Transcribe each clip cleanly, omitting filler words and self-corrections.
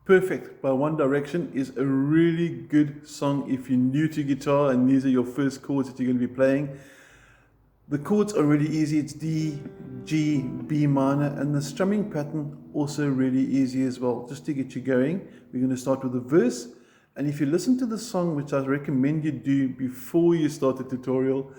Perfect by One Direction is a really good song if you're new to guitar and these are your first chords that you're going to be playing. The chords are really easy. It's D, G, B minor, and the strumming pattern also really easy as well. Just to get you going, we're going to start with the verse. And if you listen to the song, which I recommend you do before you start the tutorial,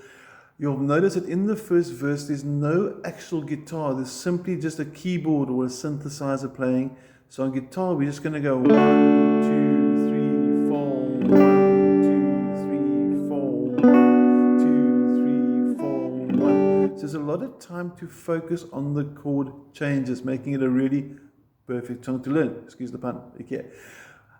you'll notice that in the first verse there's no actual guitar. There's simply just a keyboard or a synthesizer playing. So on guitar we're just going to go 1, 2, 3, 4, 1, 2, 3, 4, 1, 2, 3, 4, 1. So there's a lot of time to focus on the chord changes, making it a really perfect song to learn. Excuse the pun. Okay.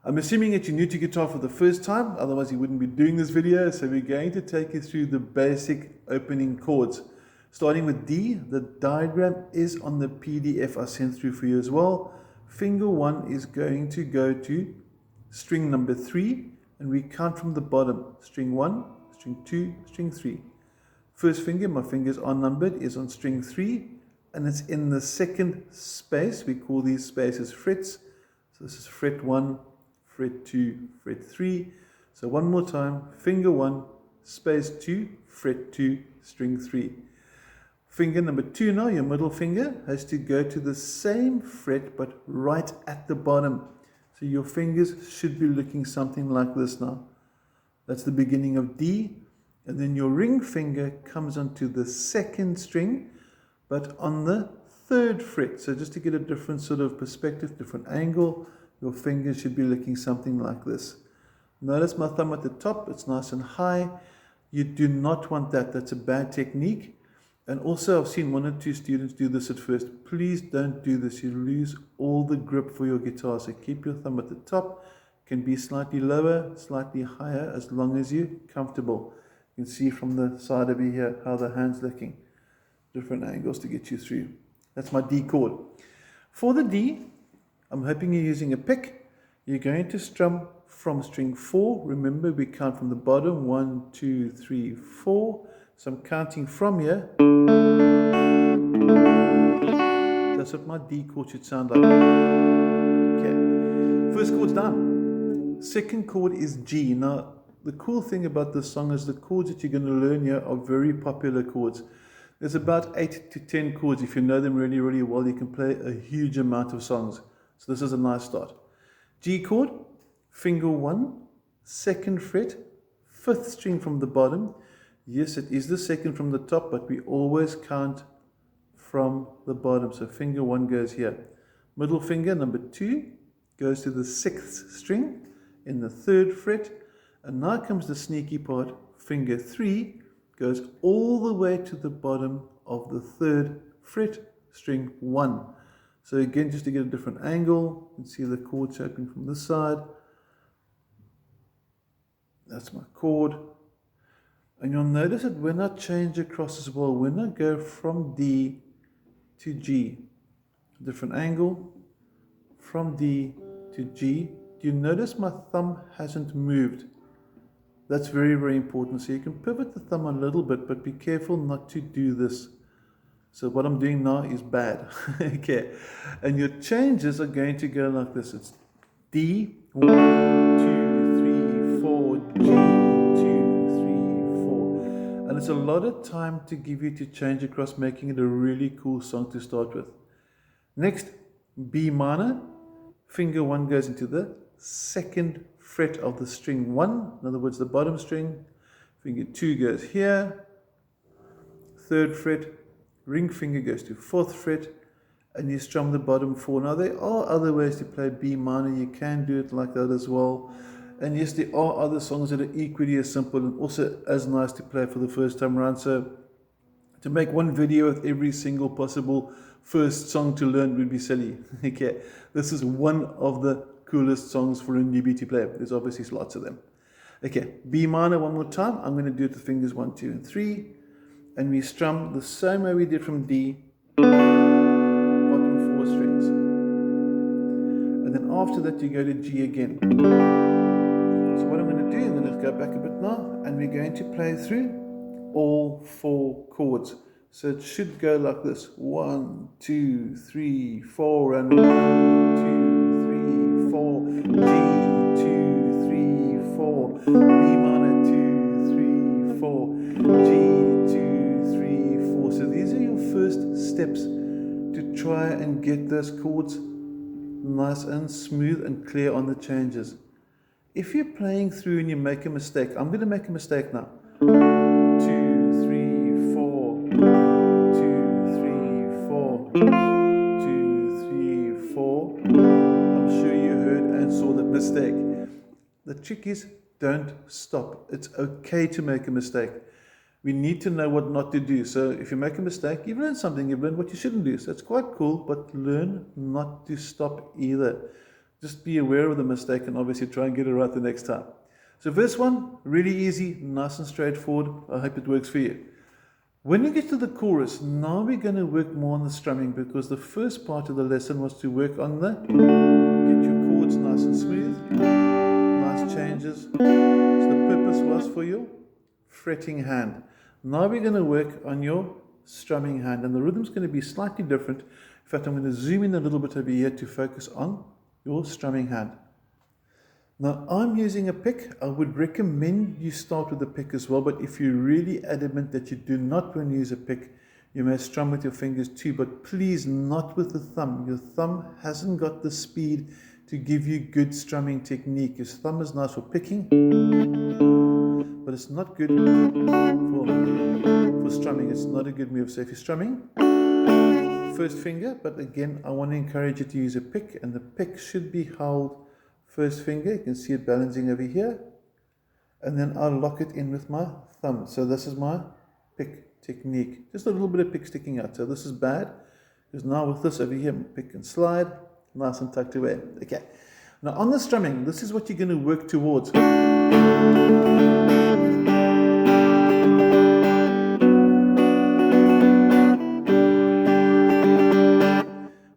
I'm assuming that you're new to guitar for the first time, otherwise you wouldn't be doing this video. So we're going to take you through the basic opening chords. Starting with D, the diagram is on the PDF I sent through for you as well. Finger 1 is going to go to string number 3, and we count from the bottom. String 1, string 2, string 3. First finger, my fingers are numbered, is on string 3, and it's in the second space. We call these spaces frets. So this is fret 1, fret 2, fret 3. So one more time, finger 1, space 2, fret 2, string 3. Finger number 2 now, your middle finger, has to go to the same fret but right at the bottom. So your fingers should be looking something like this now. That's the beginning of D. And then your ring finger comes onto the second string but on the third fret. So just to get a different sort of perspective, different angle, your fingers should be looking something like this. Notice my thumb at the top, it's nice and high. You do not want that, that's a bad technique. And also I've seen 1 or 2 students do this at first. Please don't do this, you lose all the grip for your guitar. So keep your thumb at the top, can be slightly lower, slightly higher, as long as you're comfortable. You can see from the side over here how the hand's looking. Different angles to get you through. That's my D chord. For the D, I'm hoping you're using a pick. You're going to strum from string 4. Remember, we count from the bottom. 1, 2, 3, 4. So I'm counting from here. That's what my D chord should sound like. Okay. First chord's done. Second chord is G. Now, the cool thing about this song is the chords that you're going to learn here are very popular chords. There's about 8 to 10 chords. If you know them really, really well, you can play a huge amount of songs. So this is a nice start. G chord, finger 1, second fret, 5th string from the bottom. Yes, it is the second from the top, but we always count from the bottom. So finger 1 goes here. Middle finger, number 2, goes to the 6th string in the 3rd fret. And now comes the sneaky part. Finger 3 goes all the way to the bottom of the 3rd fret, string 1. So again, just to get a different angle, you can see the chord shaping from this side. That's my chord. And you'll notice that when I change across as well, when I go from D to G, different angle, from D to G, do you notice my thumb hasn't moved? That's very, very important. So you can pivot the thumb a little bit, but be careful not to do this. So what I'm doing now is bad. Okay. And your changes are going to go like this. It's D, 1, 2, 3, 4, G, 2, 3, 4. And it's a lot of time to give you to change across, making it a really cool song to start with. Next, B minor. Finger 1 goes into the 2nd fret of the string 1. In other words, the bottom string. Finger 2 goes here. 3rd fret. Ring finger goes to 4th fret, and you strum the bottom 4. Now there are other ways to play B minor. You can do it like that as well. And yes, there are other songs that are equally as simple and also as nice to play for the first time around. So to make one video with every single possible first song to learn would be silly. Okay, this is one of the coolest songs for a newbie to play. There's obviously lots of them. Okay, B minor one more time. I'm going to do it with fingers 1, 2, and 3. And we strum the same way we did from D, bottom 4 strings. And then after that you go to G again. So what I'm going to do, and then let's go back a bit now, and we're going to play through all 4 chords. So it should go like this. 1, 2, 3, 4, and 1, 2, 3, 4. get those chords nice and smooth and clear on the changes. If you're playing through and you make a mistake, I'm going to make a mistake now. 2, 3, 4, 2, 3, 4, 2, 3, 4. I'm sure you heard and saw that mistake. The trick is don't stop. It's okay to make a mistake. We need to know what not to do. So if you make a mistake, you've learned something, you've learned what you shouldn't do. So it's quite cool, but learn not to stop either. Just be aware of the mistake and obviously try and get it right the next time. So verse 1, really easy, nice and straightforward. I hope it works for you. When you get to the chorus, now we're going to work more on the strumming, because the first part of the lesson was to work on the get your chords nice and smooth, nice changes. So the purpose was for your fretting hand. Now we're going to work on your strumming hand, and the rhythm's going to be slightly different. In fact, I'm going to zoom in a little bit over here to focus on your strumming hand. Now I'm using a pick. I would recommend you start with a pick as well, but if you're really adamant that you do not want to use a pick, you may strum with your fingers too, but please not with the thumb. Your thumb hasn't got the speed to give you good strumming technique. Your thumb is nice for picking, but it's not good for strumming. It's not a good move. So if you're strumming, first finger, but again, I want to encourage you to use a pick, and the pick should be held first finger. You can see it balancing over here, and then I'll lock it in with my thumb. So this is my pick technique. Just a little bit of pick sticking out. So this is bad, because now with this over here, pick and slide, nice and tucked away. Okay. Now on the strumming, this is what you're going to work towards.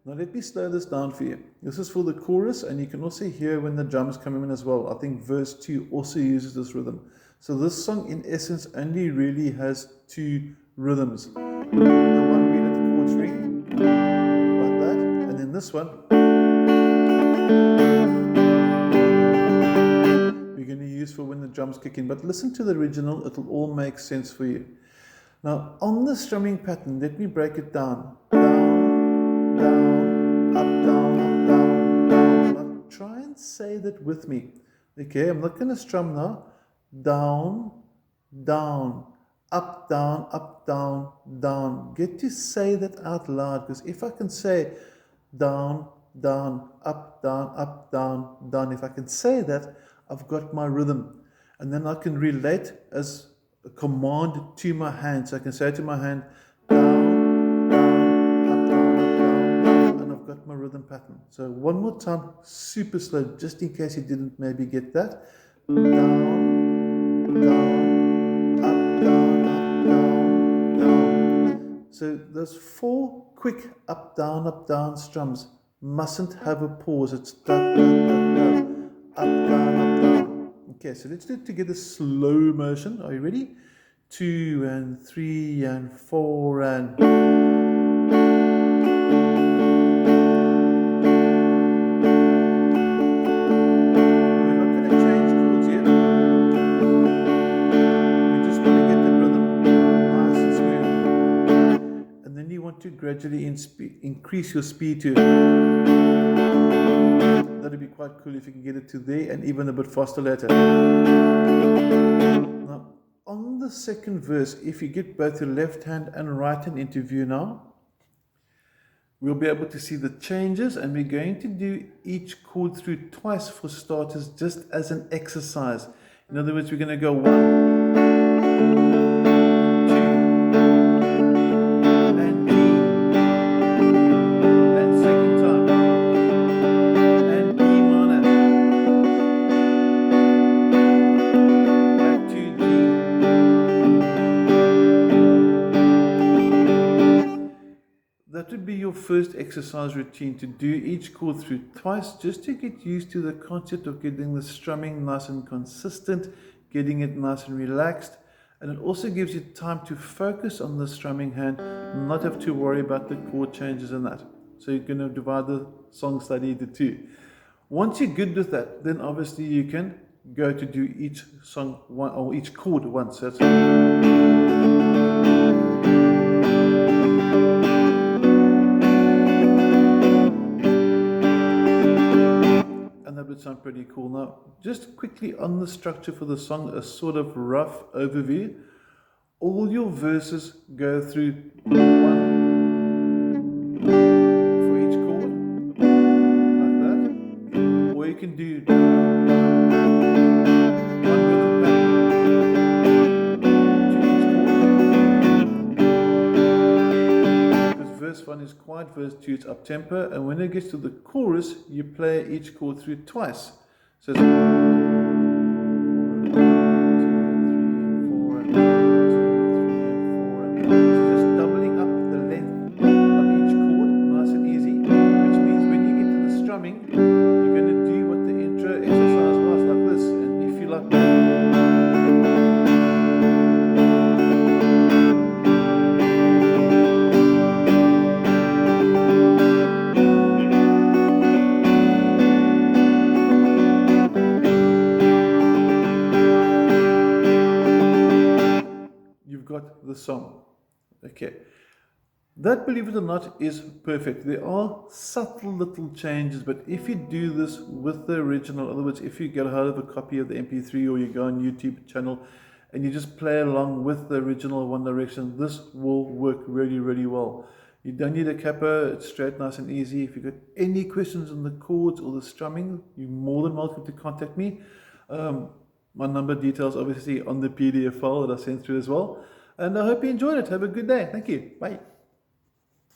Let me slow this down for you. This is for the chorus, and you can also hear when the drums come in as well. I think verse 2 also uses this rhythm. So this song in essence only really has two rhythms. The one we let the chords ring, like that, and then this one we're going to use for when the drums kick in. But listen to the original, it'll all make sense for you. Now on the strumming pattern, let me break it down. Down, down, up, down, up, down, down. Now try and say that with me. Okay, I'm not going to strum now. Down, down, up, down, up, down, down. Get to say that out loud, because if I can say down, down, up, down, up, down, down, if I can say that, I've got my rhythm. And then I can relate as a command to my hand. So I can say to my hand, down, down, up, down, up, down, down, and I've got my rhythm pattern. So one more time, super slow, just in case you didn't maybe get that. Down, down, up, down, up, down, down. So those four quick up, down strums mustn't have a pause. It's da, da, da, da, up, down, up, down. Okay, so let's do it together, slow motion. Are you ready? 2 and 3 and 4 and... to gradually increase your speed to, that'd be quite cool if you can get it to there, and even a bit faster later. Now on the second verse, if you get both your left hand and right hand into view now, we'll be able to see the changes, and we're going to do each chord through twice for starters, just as an exercise. In other words, we're going to go 1, first exercise routine, to do each chord through twice, just to get used to the concept of getting the strumming nice and consistent, getting it nice and relaxed, and it also gives you time to focus on the strumming hand, not have to worry about the chord changes and that. So you're going to divide the song study into two. Once you're good with that, then obviously you can go to do each song one, or each chord once. That's and that would sound pretty cool. Now, just quickly on the structure for the song, a sort of rough overview. All your verses go through one for each chord, like that. Or you can do one rhythm pattern to each chord. Because verse 1 is quiet, verse 2 is up tempo, and when it gets to the chorus, you play each chord through twice. So it's 1, 2, 3, and 4, and 1, 2, 3, and 4, and so just doubling up the length of each chord, nice and easy, which means when you get to the strumming, you're going to do what the intro exercise was, like this, and if you like got the song. Okay, that, believe it or not, is perfect. There are subtle little changes, but if you do this with the original, in other words, if you get a hold of a copy of the MP3 or you go on YouTube channel and you just play along with the original One Direction, this will work really, really well. You don't need a capo, it's straight, nice and easy. If you've got any questions on the chords or the strumming, you're more than welcome to contact me. My number details obviously on the PDF file that I sent through as well. And I hope you enjoyed it. Have a good day. Thank you. Bye.